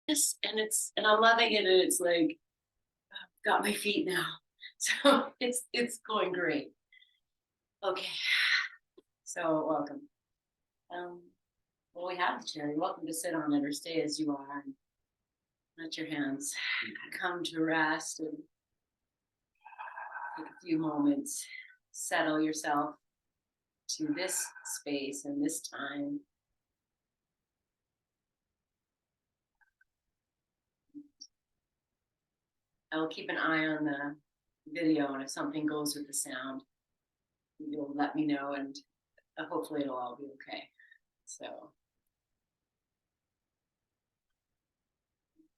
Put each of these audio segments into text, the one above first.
this, and I'm loving it, and it's like got my feet now. So it's going great. Okay, so welcome. Um, well, we have the chair. You're welcome to sit on it or stay as you are and let your hands come to rest and take a few moments, settle yourself to this space and this time. I will keep an eye on the video, and if something goes with the sound, you'll let me know, and hopefully it'll all be okay. So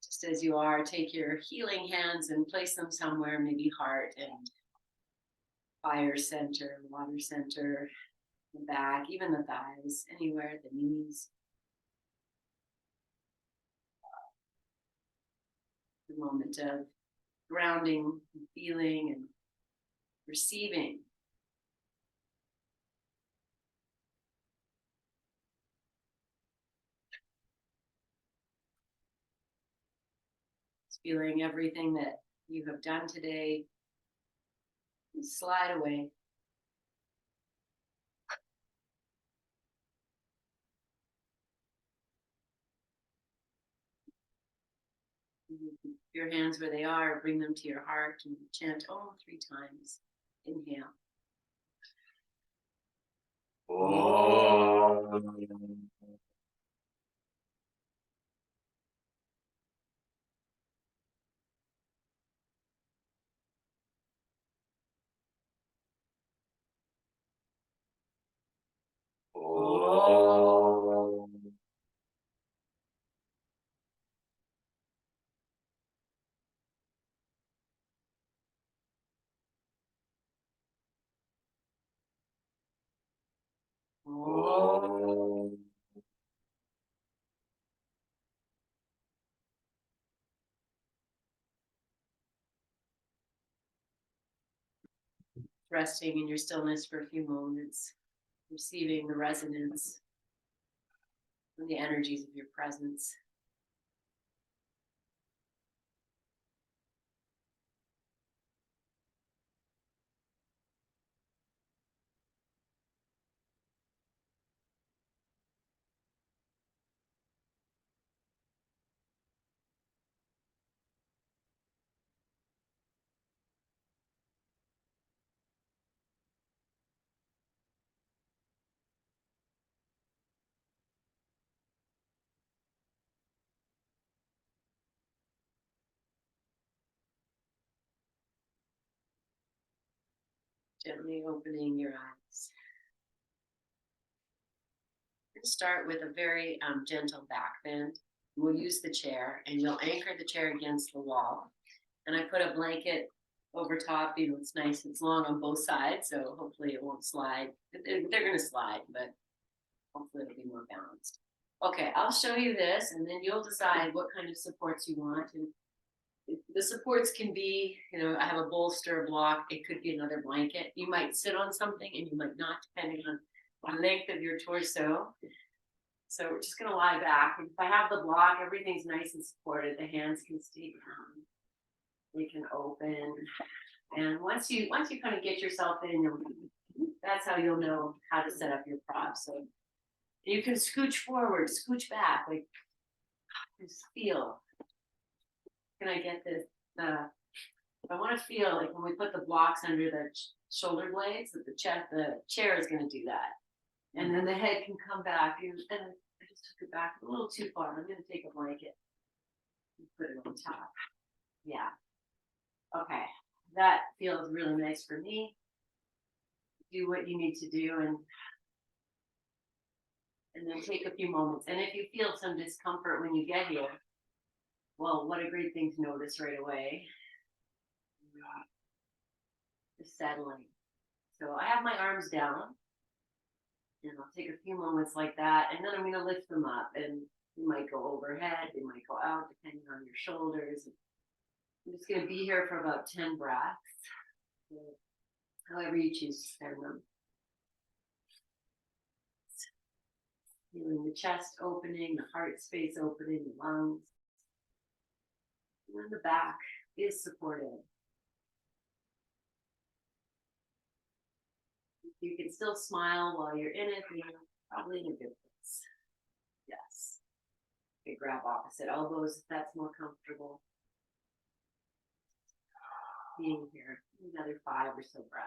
just as you are, take your healing hands and place them somewhere, maybe heart and fire center, water center, the back, even the thighs, anywhere, the knees. The moment of grounding, and feeling, and receiving. Just feeling everything that you have done today slide away. Your hands where they are, bring them to your heart and chant Om 3 times. Inhale. Om. Om. Om. Resting in your stillness for a few moments, receiving the resonance and the energies of your presence. Gently opening your eyes. We're going to start with a very gentle back bend. We'll use the chair, and you'll anchor the chair against the wall. And I put a blanket over top. It's nice. It's long on both sides, so hopefully it won't slide. They're going to slide, but hopefully it'll be more balanced. Okay, I'll show you this, and then you'll decide what kind of supports you want. And the supports can be, I have a bolster, a block. It could be another blanket. You might sit on something, and you might not, depending on the length of your torso. So we're just going to lie back. If I have the block, everything's nice and supported. The hands can stay down. They can open. And once you kind of get yourself in, that's how you'll know how to set up your props. So you can scooch forward, scooch back, like just feel. Can I get this? I want to feel like when we put the blocks under the shoulder blades, that the chair is going to do that. And then the head can come back. And I just took it back a little too far. I'm going to take a blanket and put it on top. Yeah. Okay. That feels really nice for me. Do what you need to do, and then take a few moments. And if you feel some discomfort when you get here, well, what a great thing to notice right away. The settling. So I have my arms down, and I'll take a few moments like that, and then I'm going to lift them up, and you might go overhead, they might go out, depending on your shoulders. I'm just going to be here for about 10 breaths, however you choose to spend them. Feeling the chest opening, the heart space opening, the lungs. and the back is supported. You can still smile while you're in it, you're probably in a good place. Yes. Okay, grab opposite elbows if that's more comfortable. Being here, another 5 or so breaths.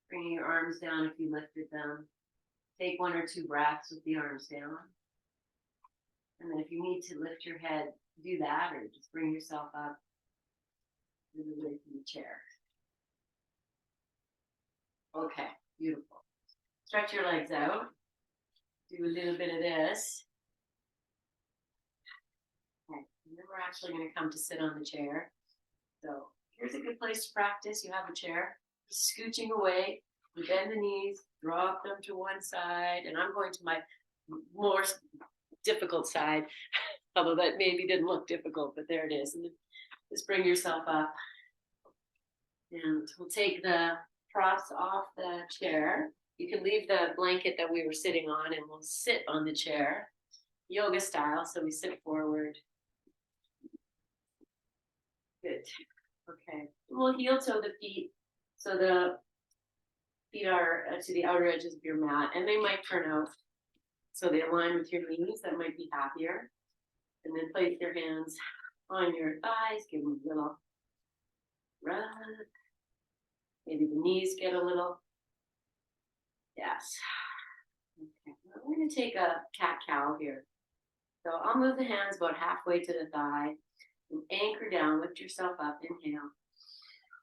Bringing your arms down if you lifted them. Take 1 or 2 breaths with the arms down. And then if you need to lift your head, do that, or just bring yourself up and away from the chair. Okay, beautiful. Stretch your legs out. Do a little bit of this. Okay, and then we're actually going to come to sit on the chair. So here's a good place to practice. You have a chair, scooching away. You bend the knees, drop them to one side, and I'm going to my more difficult side, although that maybe didn't look difficult, but there it is. And just bring yourself up. And we'll take the props off the chair. You can leave the blanket that we were sitting on, and we'll sit on the chair, yoga style, so we sit forward. Good. Okay. We'll heel toe the feet, so the feet are to the outer edges of your mat, and they might turn out so they align with your knees. That might be happier. And then place your hands on your thighs, give them a little rub. Maybe the knees get a little. Yes. Okay. We're going to take a cat-cow here. So I'll move the hands about halfway to the thigh and anchor down. Lift yourself up. Inhale.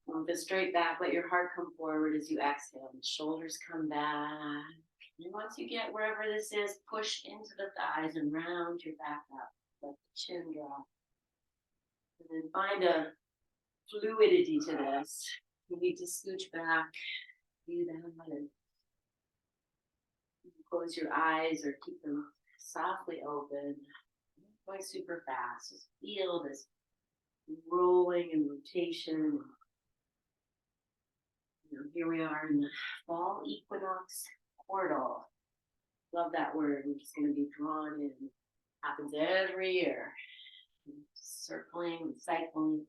Move it straight back. Let your heart come forward as you exhale. The shoulders come back. And once you get wherever this is, push into the thighs and round your back up. Let the chin drop. And then find a fluidity to this. You need to scooch back. Breathe out and close your eyes or keep them softly open. Not going super fast. Just feel this rolling and rotation. Here we are in the fall equinox portal. Love that word. We're just going to be drawn in. Happens every year. Circling, cycling.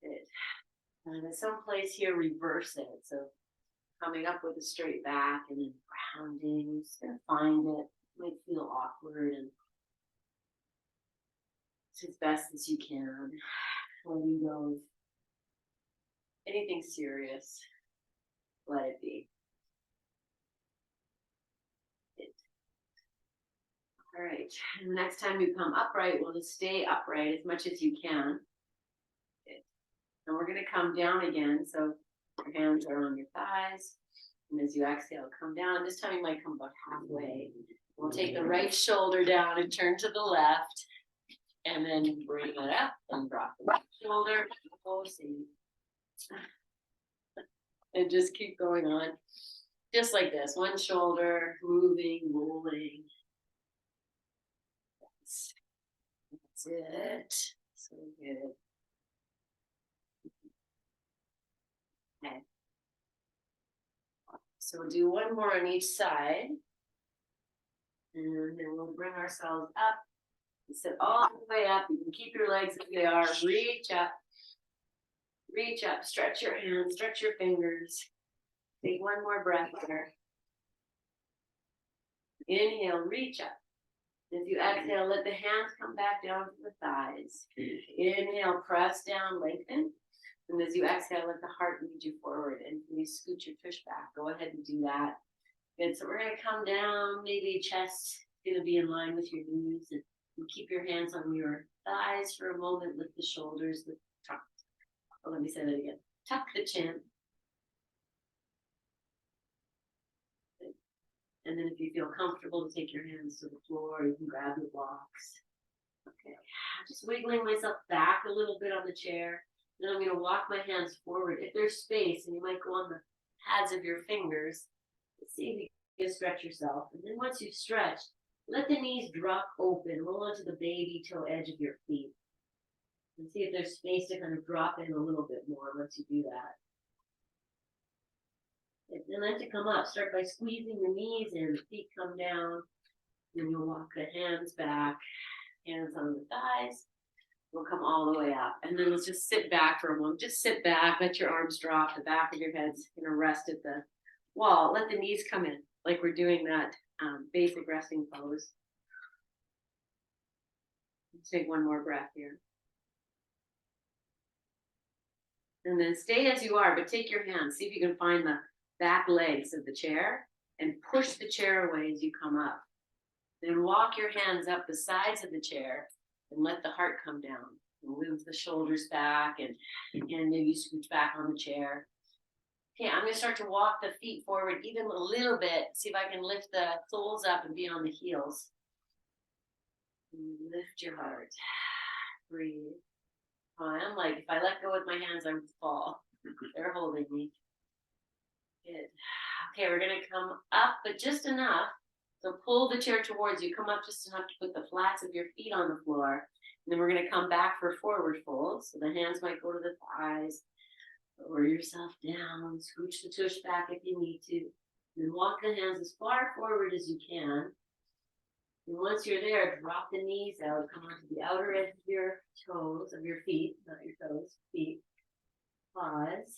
Good. And there's some place here, reverse it. So coming up with a straight back and then grounding. Just going to find it. It might feel awkward and it's as best as you can. Letting go of anything serious. Let it be. All right, and the next time you come upright, we'll just stay upright as much as you can. Good. And we're going to come down again. So your hands are on your thighs. And as you exhale, come down. This time you might come about halfway. We'll take the right shoulder down and turn to the left. And then bring it up and drop the right shoulder. Oh, see. And just keep going on. Just like this. One shoulder, moving, rolling. That's it. So good. Okay. So we'll do one more on each side. And then we'll bring ourselves up. Sit all the way up. You can keep your legs as they are. Reach up. Reach up. Stretch your hands. Stretch your fingers. Take one more breath there. Inhale. Reach up. As you exhale, let the hands come back down to the thighs. Inhale. Press down. Lengthen. And as you exhale, let the heart lead you forward. And when you scoot your tush back, go ahead and do that. Good. So we're going to come down. Maybe chest going to be in line with your knees. And keep your hands on your thighs for a moment. Lift the shoulders. Tuck. Oh, let me say that again. Tuck the chin. Good. And then if you feel comfortable to take your hands to the floor, you can grab your blocks. Okay. Just wiggling myself back a little bit on the chair. Then I'm going to walk my hands forward. If there's space, and you might go on the pads of your fingers, let's see if you You stretch yourself. And then once you've stretched, let the knees drop open. Roll onto the baby toe edge of your feet. And see if there's space to kind of drop in a little bit more once you do that. And then to come up, start by squeezing the knees in, feet come down. Then you'll walk the hands back, hands on the thighs. We'll come all the way up. And then let's just sit back for a moment. Just sit back, let your arms drop, the back of your head's gonna rest at the wall. Let the knees come in, like we're doing that basic resting pose. Let's take one more breath here. And then stay as you are, but take your hands. See if you can find the back legs of the chair and push the chair away as you come up. Then walk your hands up the sides of the chair and let the heart come down. And move the shoulders back and maybe scooch back on the chair. Okay, I'm going to start to walk the feet forward even a little bit. See if I can lift the soles up and be on the heels. Lift your heart. Breathe. I'm like, if I let go with my hands, I would fall. They're holding me. Good. Okay, we're going to come up, but just enough. So pull the chair towards you. Come up just enough to put the flats of your feet on the floor. And then we're going to come back for forward fold. So the hands might go to the thighs. Lower yourself down. Scooch the tush back if you need to. And walk the hands as far forward as you can. And once you're there, drop the knees out. Come onto the outer edge of your toes, of your feet, not your toes, feet. Pause.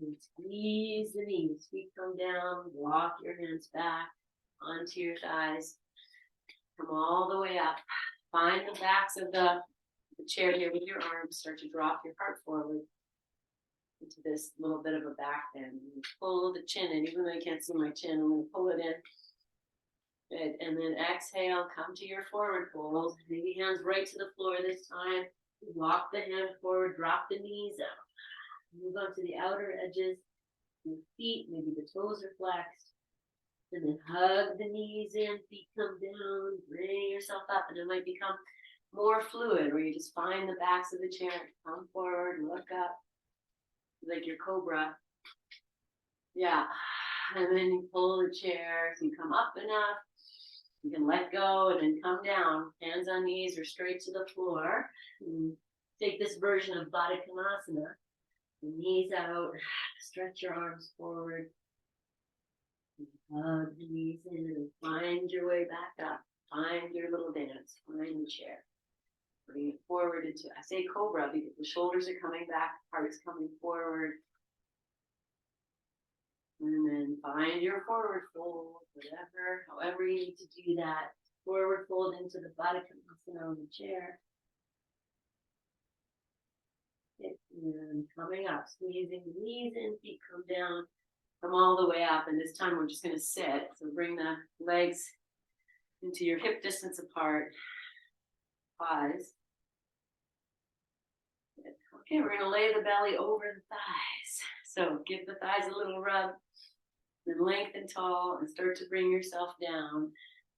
And squeeze the knees. Feet come down. Walk your hands back onto your thighs. Come all the way up. Find the backs of the chair here with your arms. Start to drop your heart forward into this little bit of a back bend. Pull the chin in. Even though you can't see my chin, I'm going to pull it in. Good. And then exhale, come to your forward fold. Maybe hands right to the floor this time. Walk the hand forward, drop the knees out. Move on to the outer edges. Your feet, maybe the toes are flexed. And then hug the knees in, feet come down, bring yourself up, and it might become more fluid where you just find the backs of the chair, come forward, look up, like your cobra. Yeah. And then you pull the chair, so you come up enough. You can let go and then come down, hands on knees or straight to the floor. And take this version of Baddha Konasana. The knees out, stretch your arms forward. Hug the knees in and find your way back up. Find your little dance. Find the chair. Bring it forward into, I say cobra because the shoulders are coming back, heart's coming forward. And then find your forward fold, whatever, however you need to do that. Forward fold into the Baddha Konasana on the chair. And coming up, squeezing the knees in, feet come down, come all the way up. And this time we're just going to sit. So bring the legs into your hip distance apart. Pause. Okay, we're going to lay the belly over the thighs. So give the thighs a little rub, then lengthen tall and start to bring yourself down.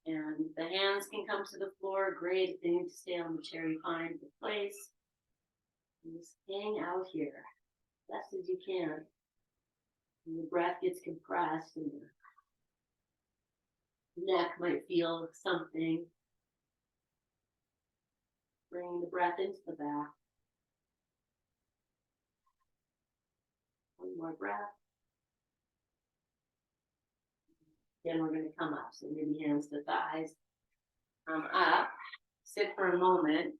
And the hands can come to the floor. Great. If they need to stay on the chair, you find the place. And just hang out here best as you can. And the breath gets compressed and the neck might feel something. Bringing the breath into the back. One more breath. Then we're going to come up. So maybe hands to thighs. Come up. Sit for a moment.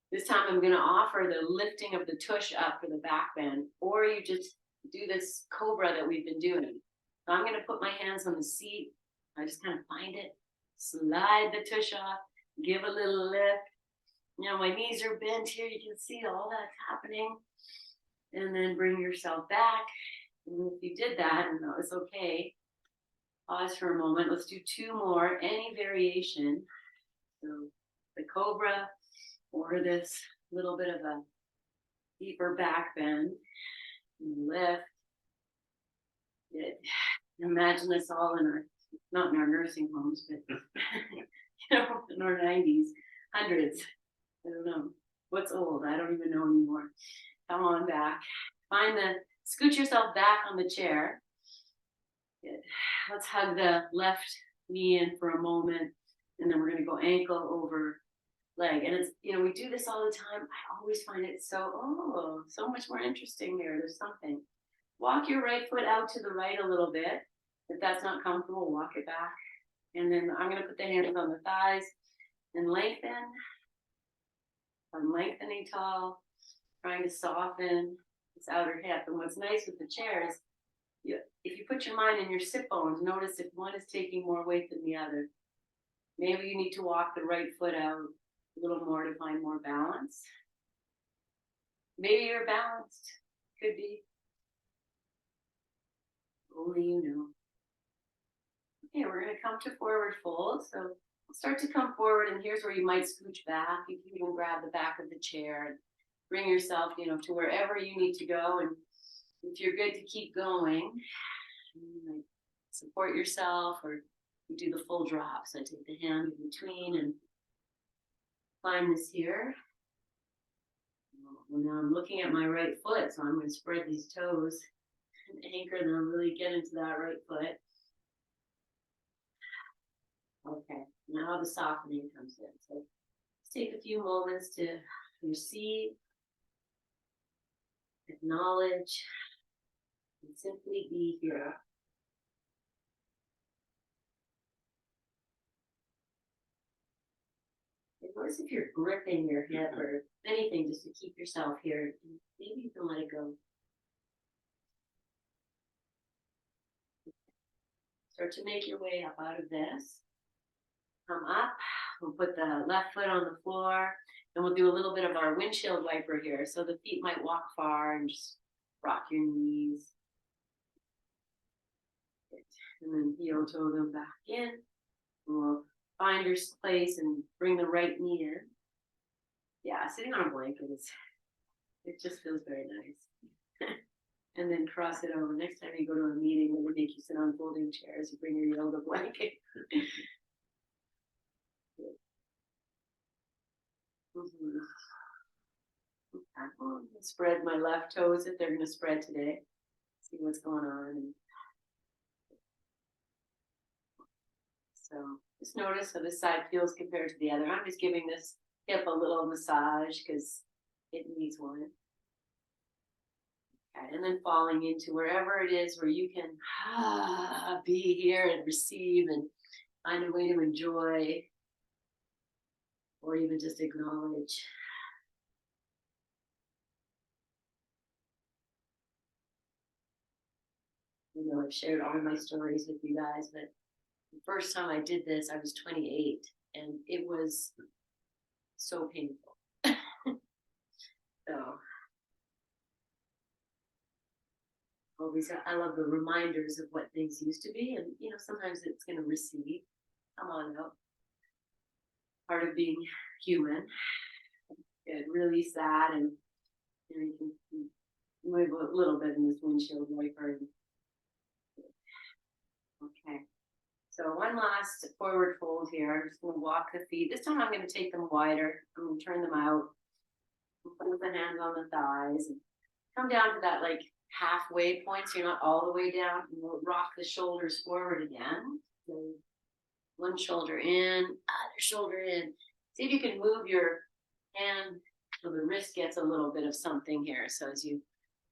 This time I'm going to offer the lifting of the tush up for the back bend. Or you just do this cobra that we've been doing. So I'm going to put my hands on the seat. I just kind of find it. Slide the tush off. Give a little lift. You know, my knees are bent here. You can see all that's happening. And then bring yourself back. And if you did that and that was okay, pause for a moment. Let's do two more. Any variation. So the cobra or this little bit of a deeper back bend. And lift. Good. Imagine this all in our, not in our nursing homes, but you know, in our 90s, hundreds. I don't know. What's old? I don't even know anymore. Come on back. Find the, scoot yourself back on the chair. let's hug the left knee in for a moment, and then we're going to go ankle over leg. And it's, we do this all the time. I always find it so much more interesting here. There's something. Walk your right foot out to the right a little bit. If that's not comfortable, walk it back. And then I'm going to put the hands on the thighs and lengthen. I'm lengthening tall, trying to soften this outer hip. And what's nice with the chair is if you put your mind in your sit bones, notice if one is taking more weight than the other. Maybe you need to walk the right foot out a little more to find more balance. Maybe you're balanced. Could be. Only you know. Okay, we're going to come to forward fold. So start to come forward, and here's where you might scooch back. You can even grab the back of the chair and bring yourself, to wherever you need to go. And if you're good to keep going, support yourself, or you do the full drop. So I take the hand in between and find this here. Well, now I'm looking at my right foot, so I'm going to spread these toes and anchor them, really get into that right foot. Okay, now the softening comes in. So let's take a few moments to receive, acknowledge, and simply be here. Notice if you're gripping your hip or anything just to keep yourself here. Maybe you can let it go. Start to make your way up out of this. Come up. We'll put the left foot on the floor, and we'll do a little bit of our windshield wiper here. So the feet might walk far and just rock your knees. And then heel toe them back in. We'll find your place and bring the right knee in. Yeah, sitting on a blanket it just feels very nice. And then cross it over. Next time you go to a meeting where they make you sit on folding chairs, you bring your yoga blanket. Spread my left toes if they're going to spread today. See what's going on. So just notice how this side feels compared to the other. I'm just giving this hip a little massage because it needs one. Okay, and then falling into wherever it is where you can be here and receive and find a way to enjoy or even just acknowledge. I've shared all my stories with you guys, but the first time I did this, I was 28, and it was so painful. So, always, I love the reminders of what things used to be, and sometimes it's going to recede. Come on out. Part of being human. Good. Release that, and you can move a little bit in this windshield wiper. Okay. So one last forward fold here. I'm just going to walk the feet. This time I'm going to take them wider. I'm going to turn them out. Put the hands on the thighs. And come down to that like halfway point so you're not all the way down. And we'll rock the shoulders forward again. So one shoulder in, other shoulder in. See if you can move your hand so the wrist gets a little bit of something here. So as you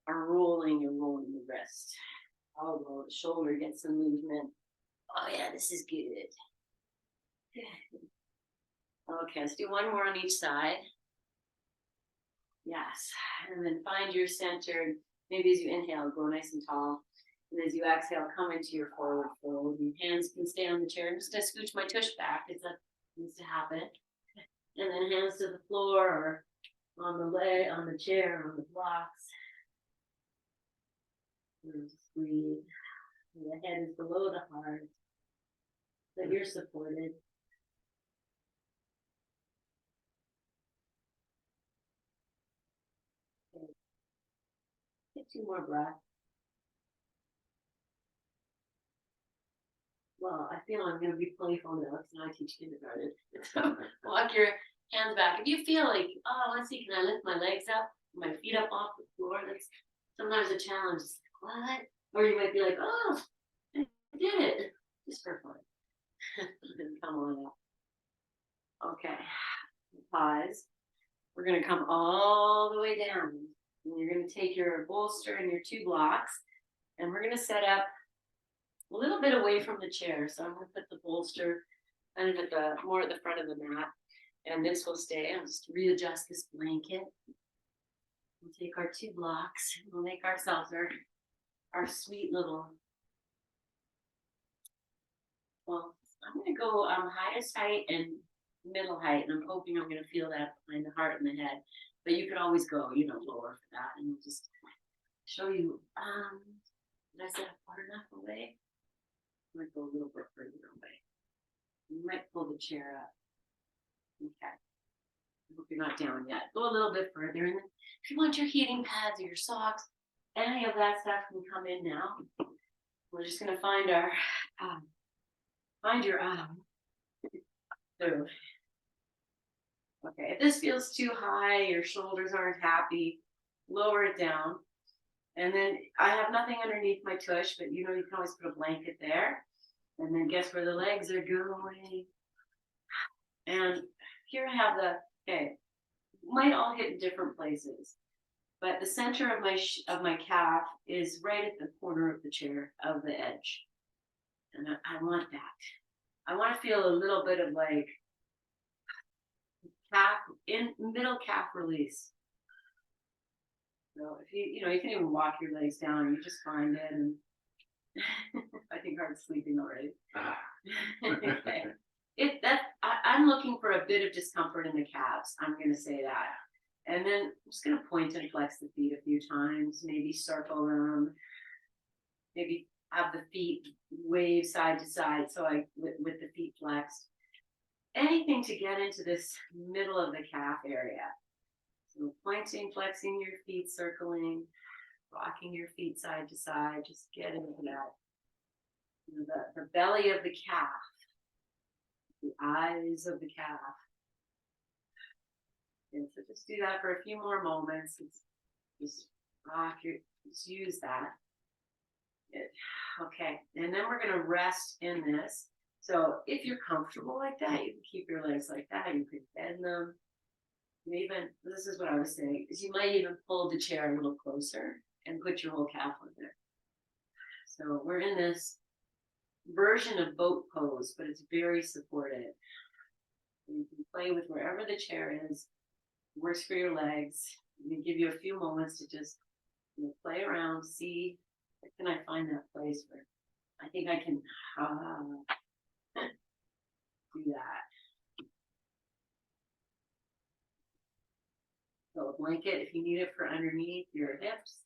are rolling, you're rolling the wrist. Elbow, the shoulder gets some movement. Oh yeah, this is good. Okay, let's do one more on each side. Yes, and then find your center. Maybe as you inhale, go nice and tall. And as you exhale, come into your forward fold. Your hands can stay on the chair. I'm just going to scooch my tush back because that needs to happen. And then hands to the floor or on the leg, on the chair, on the blocks. And just breathe. The head is below the heart. So you're supported. Okay. Take 2 more breaths. Well, I feel I'm going to be playful now because now I teach kindergarten. So walk your hands back. If you feel like, oh, let's see, can I lift my legs up, my feet up off the floor? That's sometimes a challenge. What? Or you might be like, oh, I did it. thighs. We're gonna come all the way down. And you're gonna take your bolster and your two blocks, and we're gonna set up a little bit away from the chair. So I'm gonna put the bolster kind of at the more at the front of the mat, and this will stay. I'll just readjust this blanket. We'll take our two blocks. We'll make ourselves our sweet little. Well, I'm gonna go highest height and middle height, and I'm hoping I'm gonna feel that behind the heart and the head. But you could always go, lower for that, and we'll just show you. Did I set up far enough away? I might go a little bit further away. You might pull the chair up. Okay. I hope you're not down yet. Go a little bit further, and then if you want your heating pads or your socks, any of that stuff can come in now. We're just gonna find our find your through. Okay, if this feels too high, your shoulders aren't happy, lower it down. And then I have nothing underneath my tush, but you can always put a blanket there. And then guess where the legs are going? And here I have okay, might all hit in different places, but the center of my calf is right at the corner of the chair, of the edge. And I want that. I want to feel a little bit of like calf in middle calf release. So if you can even walk your legs down, you just find it. And I think Hart's sleeping already. Okay. I'm looking for a bit of discomfort in the calves. I'm going to say that. And then I'm just going to point and flex the feet a few times, maybe circle them, maybe have the feet wave side to side. So with the feet flexed, anything to get into this middle of the calf area. So pointing, flexing your feet, circling, rocking your feet side to side, just get into that. The belly of the calf, the eyes of the calf. And so just do that for a few more moments. Just just use that. Okay, and then we're gonna rest in this. So if you're comfortable like that, you can keep your legs like that. You could bend them. This is what I was saying, is you might even pull the chair a little closer and put your whole calf on there. So we're in this version of boat pose, but it's very supported. You can play with wherever the chair is, works for your legs. I'm going to give you a few moments to just play around, see, where can I find that place where I think I can do that. So a blanket if you need it for underneath your hips,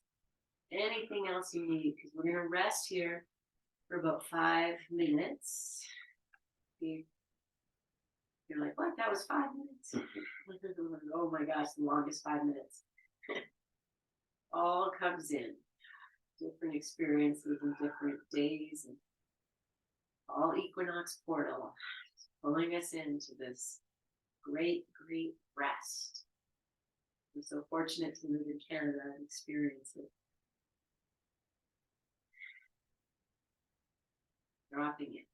anything else you need, because we're going to rest here for about 5 minutes. You're like, what? That was 5 minutes? Oh my gosh, the longest 5 minutes. All comes in. Different experiences and different days, and all equinox portal pulling us into this great, great rest. I'm so fortunate to live in Canada and experience it. Dropping it.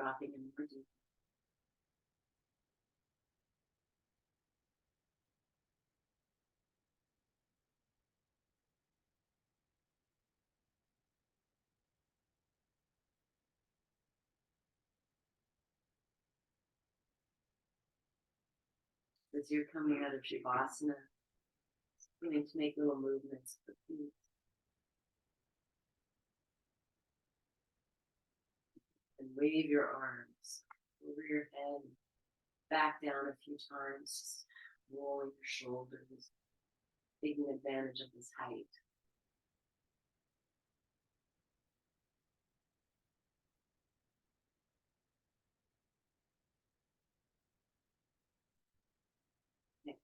dropping in more deep. As you're coming out of Shavasana, beginning to make little movements for feet. And wave your arms over your head, back down a few times, rolling your shoulders, taking advantage of this height. Okay.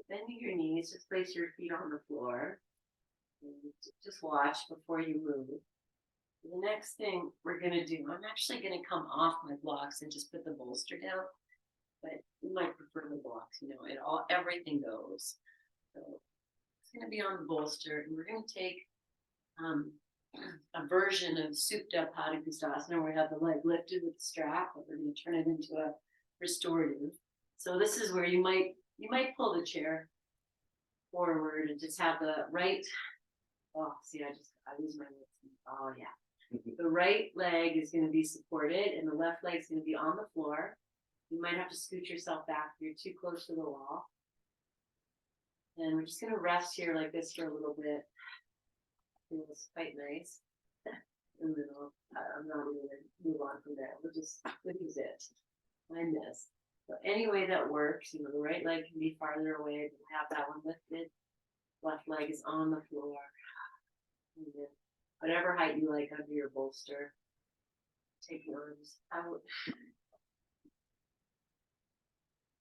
Bending your knees, just place your feet on the floor. And just watch before you move. The next thing we're going to do, I'm actually going to come off my blocks and just put the bolster down. But you might prefer the blocks, everything goes. So it's going to be on the bolster, and we're going to take a version of souped up Padangusthasana where we have the leg lifted with the strap, but we're going to turn it into a restorative. So this is where you might pull the chair forward and just have the right. Oh, see, I lose my lips. Oh yeah. The right leg is going to be supported, and the left leg is going to be on the floor. You might have to scoot yourself back if you're too close to the wall. And we're just going to rest here like this for a little bit. Feels quite nice. And then I'm not even going to move on from there. This is it. Find this. So any way that works, the right leg can be farther away. We'll have that one lifted. Left leg is on the floor. And then whatever height you like under your bolster. Take your arms out.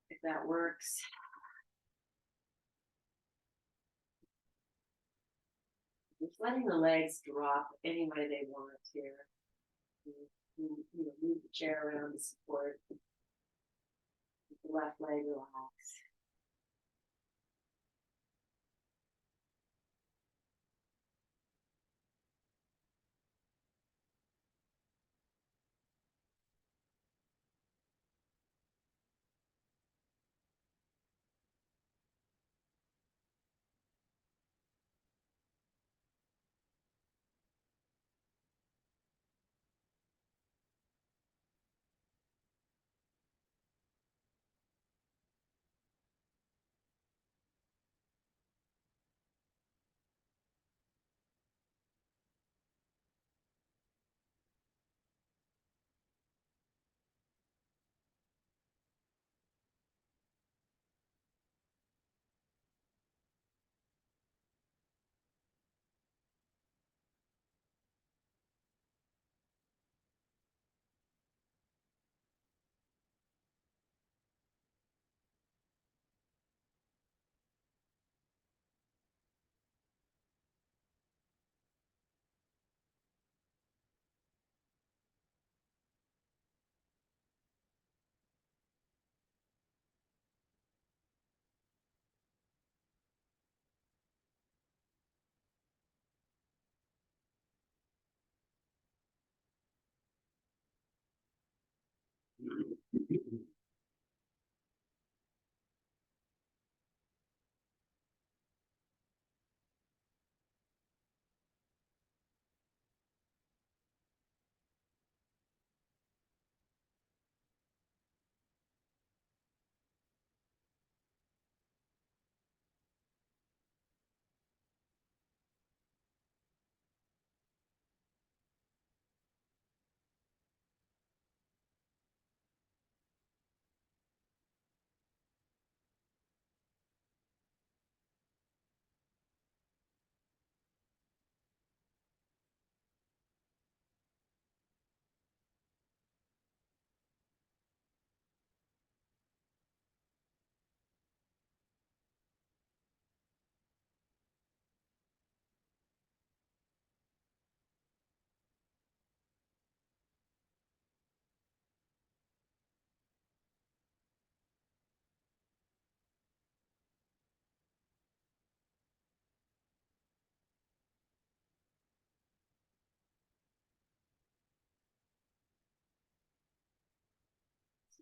If that works. Just letting the legs drop any way they want here. Move the chair around to support. Keep the left leg relaxed.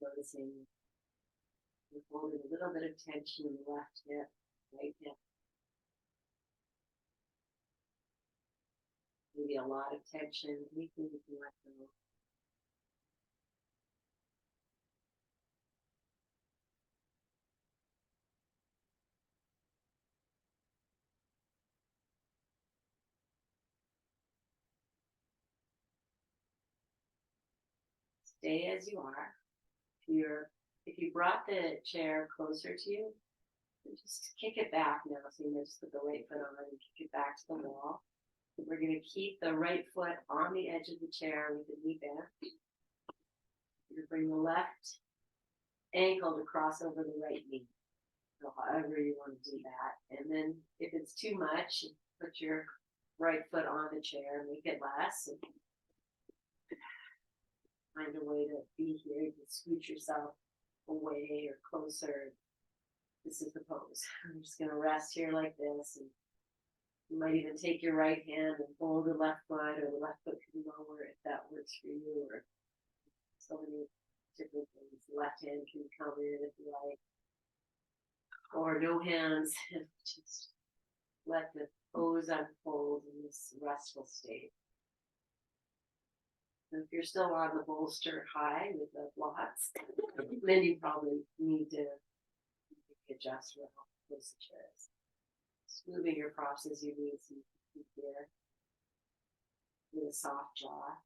noticing you're holding a little bit of tension in the left hip, right hip. Maybe a lot of tension, anything you can let go. Stay as you are. If you brought the chair closer to you, just kick it back now. So you just put the right foot on and kick it back to the wall. We're going to keep the right foot on the edge of the chair with the knee bent. You're going to bring the left ankle to cross over the right knee. So however you want to do that. And then if it's too much, put your right foot on the chair, make it less. And find a way to be here. You can scoot yourself away or closer. This is the pose. I'm just going to rest here like this. And you might even take your right hand and hold the left foot, or the left foot can be lower if that works for you, or so many different things. The left hand can come in if you like, or no hands. Just let the pose unfold in this restful state. And if you're still on the bolster high with the blocks, then you probably need to adjust for how close the chair is. Just moving your props as you need, so you can keep here with a soft jaw.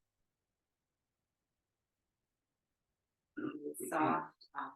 With soft eyes.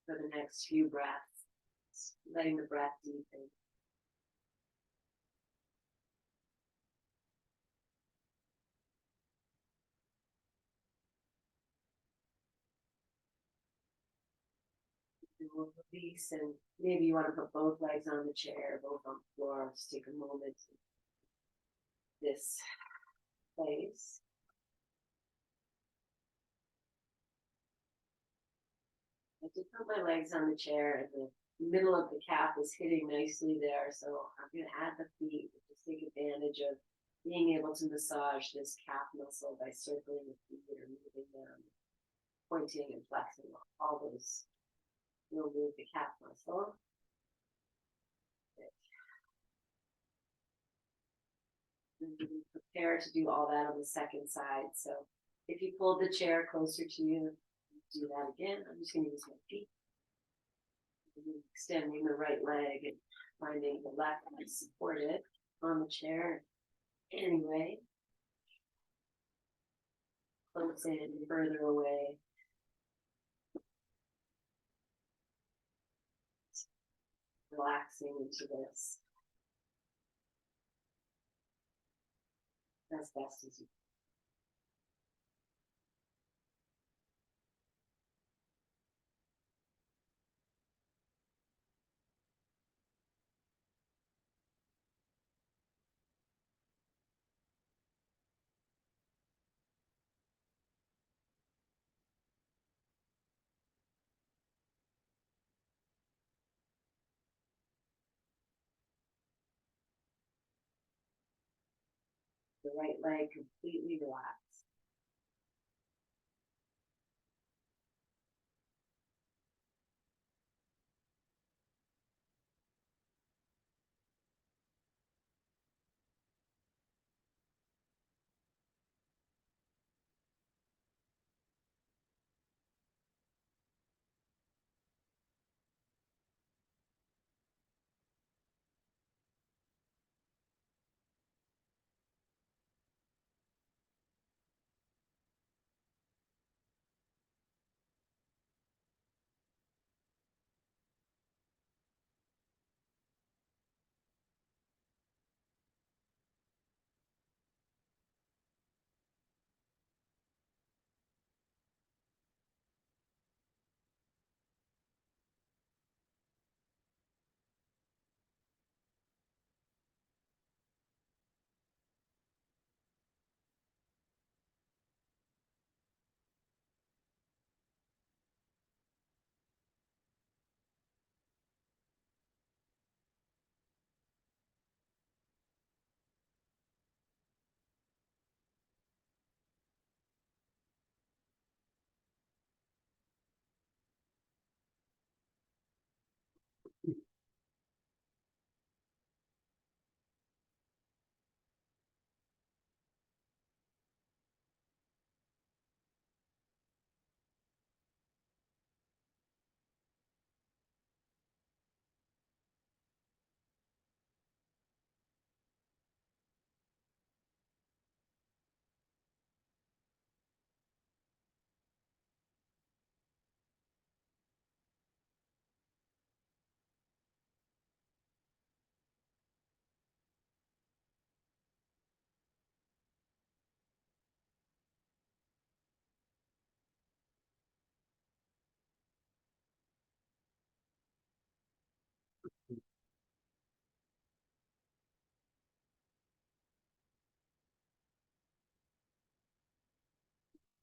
For the next few breaths, letting the breath deepen. And we'll release, and maybe you want to put both legs on the chair, both on the floor. Just take a moment in this place. I did put my legs on the chair, and the middle of the calf is hitting nicely there. So I'm going to add the feet, just take advantage of being able to massage this calf muscle by circling the feet or moving them, pointing and flexing. All those will move the calf muscle. And prepare to do all that on the second side. So if you pulled the chair closer to you, do that again. I'm just going to use my feet. Extending the right leg and finding the left leg supported on the chair. Anyway, close in further away. Relaxing into this as best as you can. The right leg completely relaxed.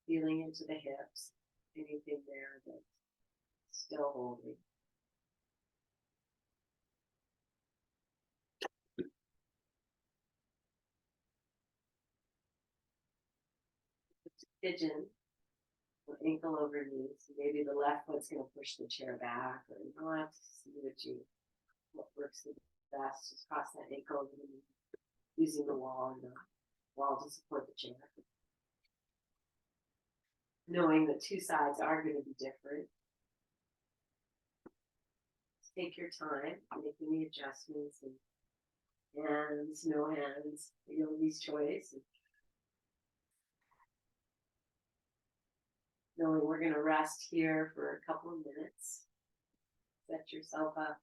Feeling into the hips, anything there that's still holding. Pigeon, ankle over knee. So maybe the left foot's going to push the chair back, or you don't have to see what works the best. Just cross that ankle over the knee, using the wall and the wall to support the chair. Knowing that two sides are going to be different. Take your time, making the adjustments, and hands, no hands, yogi's choice. And knowing we're going to rest here for a couple of minutes. Set yourself up.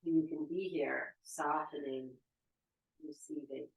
You can be here, softening, receiving.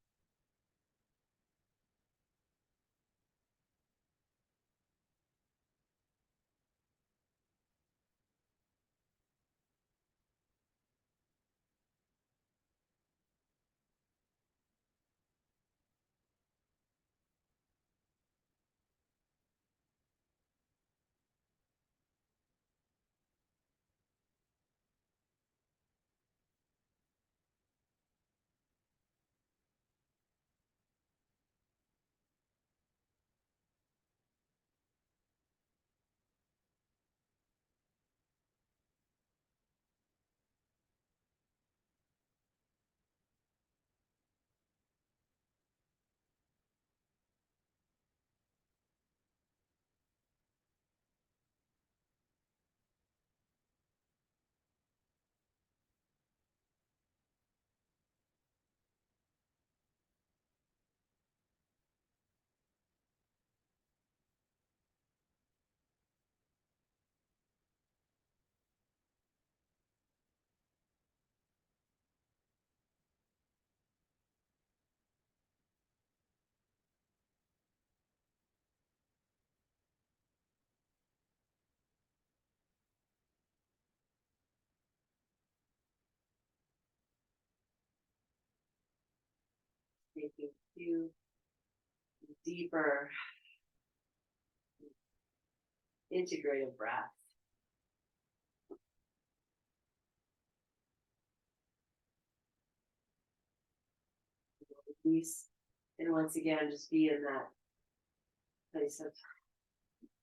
Taking a few deeper, integrative breaths. release. And once again, just be in that place of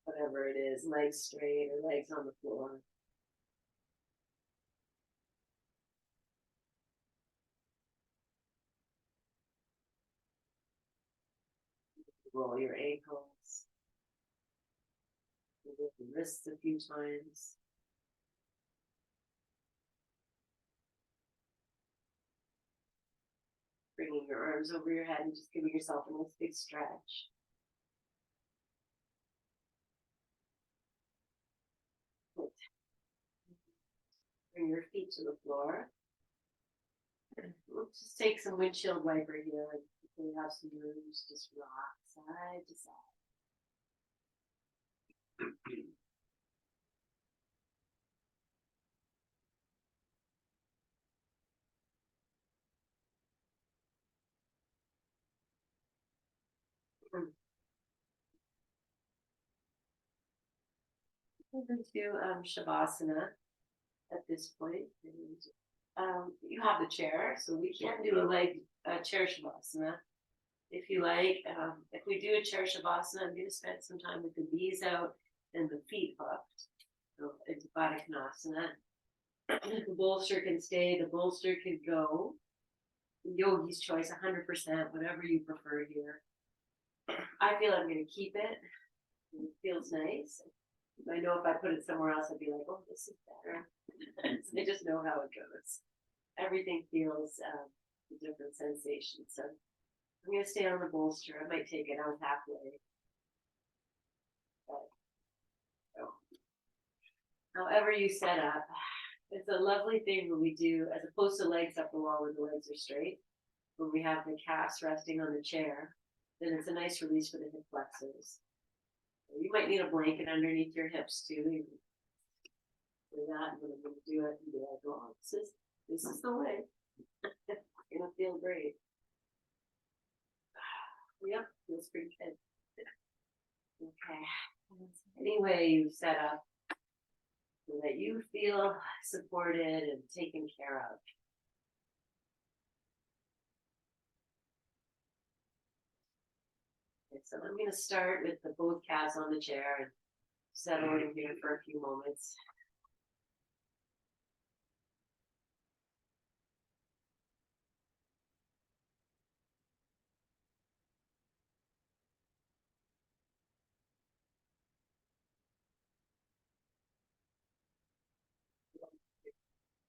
whatever it is, legs straight or legs on the floor. Roll your ankles. Move the wrists a few times. Bringing your arms over your head and just giving yourself a nice big stretch. Bring your feet to the floor. We'll just take some windshield wiper here. If we have some room, just rock side to side. Move into Shavasana at this point. You have the chair, so we can do a chair Shavasana if you like. If we do a chair Shavasana, I'm going to spend some time with the knees out and the feet hooked. So it's Baddha Konasana. The bolster can stay, the bolster can go. Yogi's choice, 100%, whatever you prefer here. I feel I'm going to keep it. It feels nice. I know if I put it somewhere else, I'd be like, oh, this is better. I just know how it goes. Everything feels a different sensation. So I'm going to stay on the bolster. I might take it out halfway. But, so. However you set up, it's a lovely thing when we do, as opposed to legs up the wall where the legs are straight, when we have the calves resting on the chair, then it's a nice release for the hip flexors. You might need a blanket underneath your hips too. For that, and I'm going to do it and be like, oh, this is the way. It's going to feel great. Yep, feels pretty good. Okay. Anyway, you set up so that you feel supported and taken care of. Okay, so I'm going to start with the both calves on the chair and settle in here for a few moments.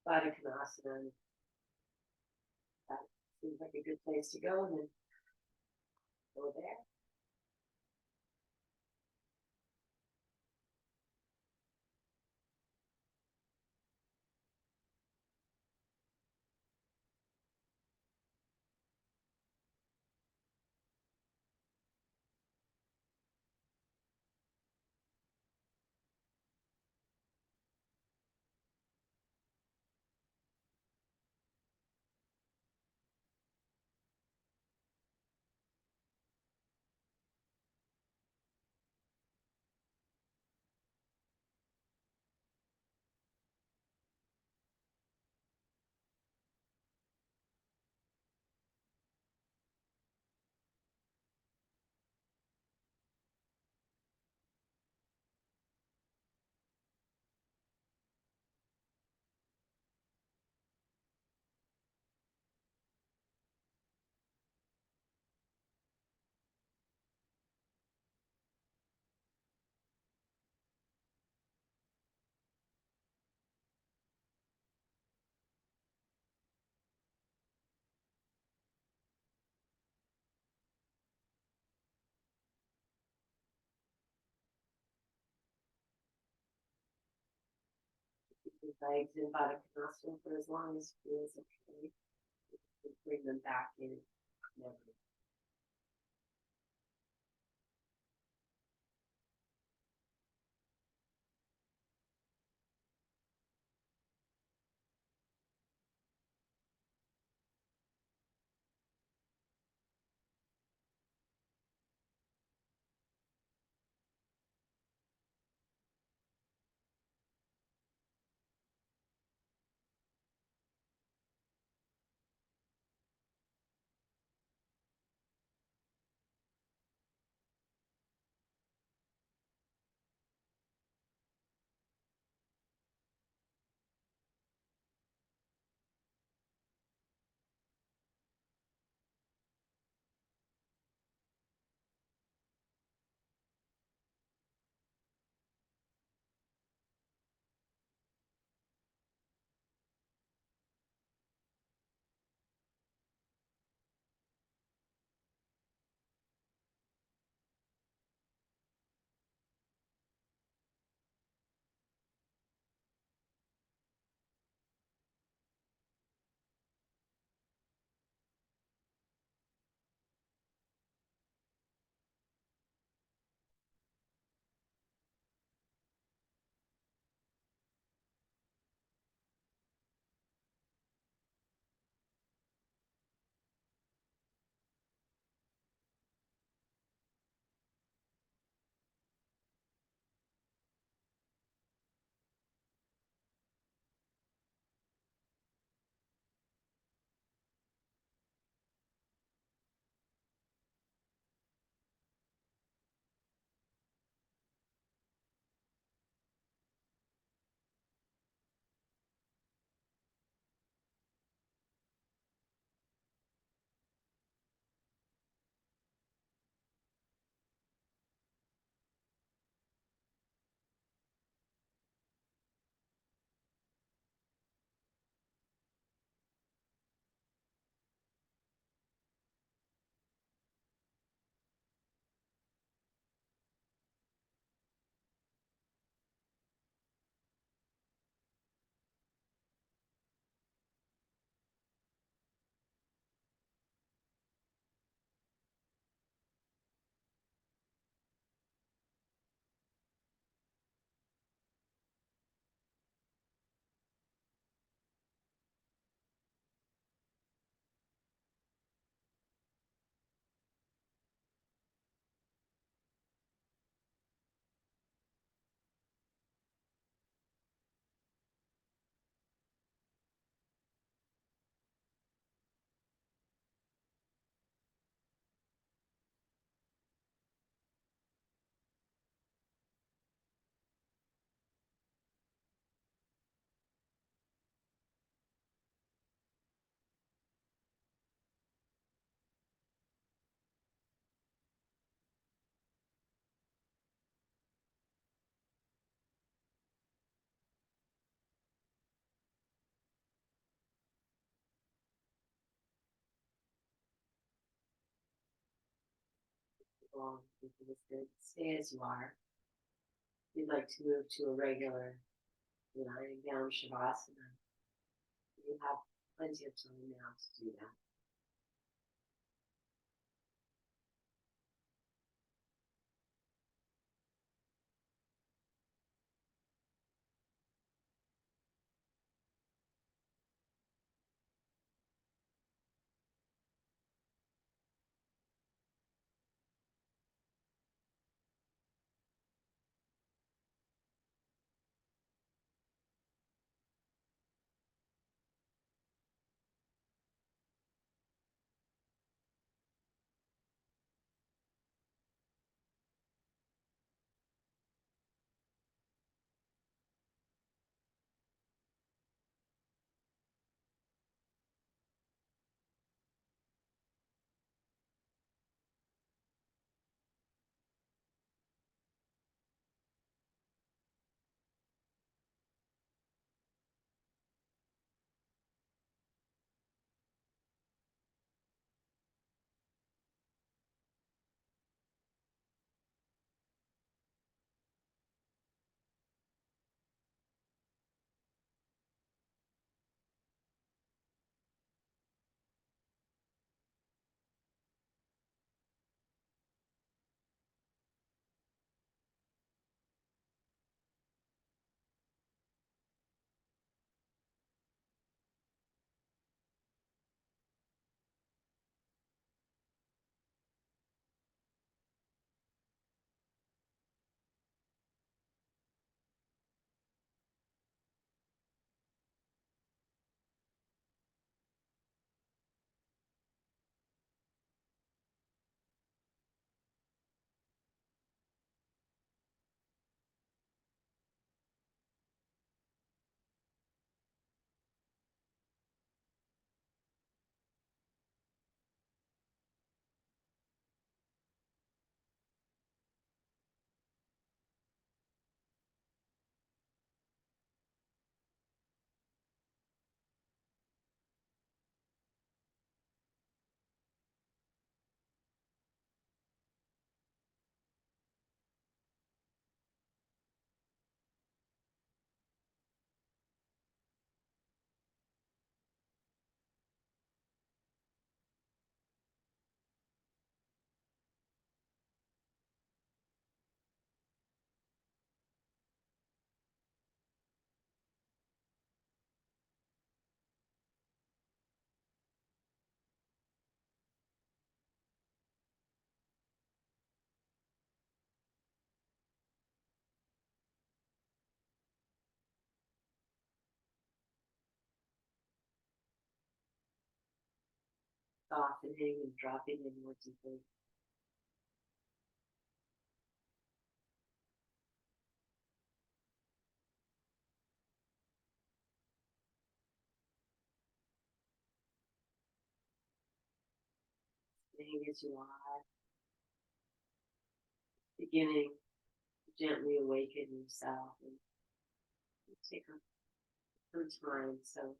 Baddha Konasana. That seems like a good place to go, and then go there. Legs in Baddha Konasana for as long as it feels okay. Bring them back in. Never. comfortable, you can just stay as you are. If you'd like to move to a regular lying down shavasana, you have plenty of time now to do that. Softening and dropping in more deeply. Staying as you are, beginning to gently awaken yourself and take some time. So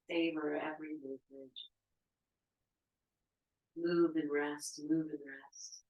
savor every movement. Move and rest, move and rest.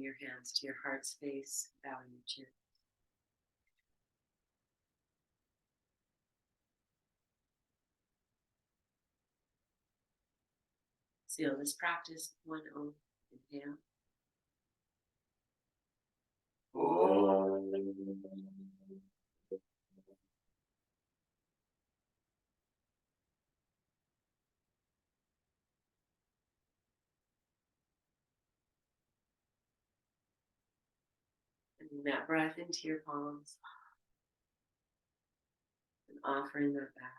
your hands to your heart space, bowing your chin. Seal this practice with one oath. Inhale. And that breath into your palms. And offering that back.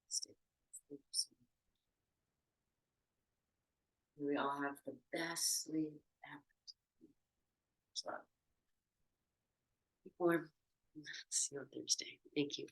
Stay. We all have the best sleep ever. So, warm. See you on Thursday. Thank you.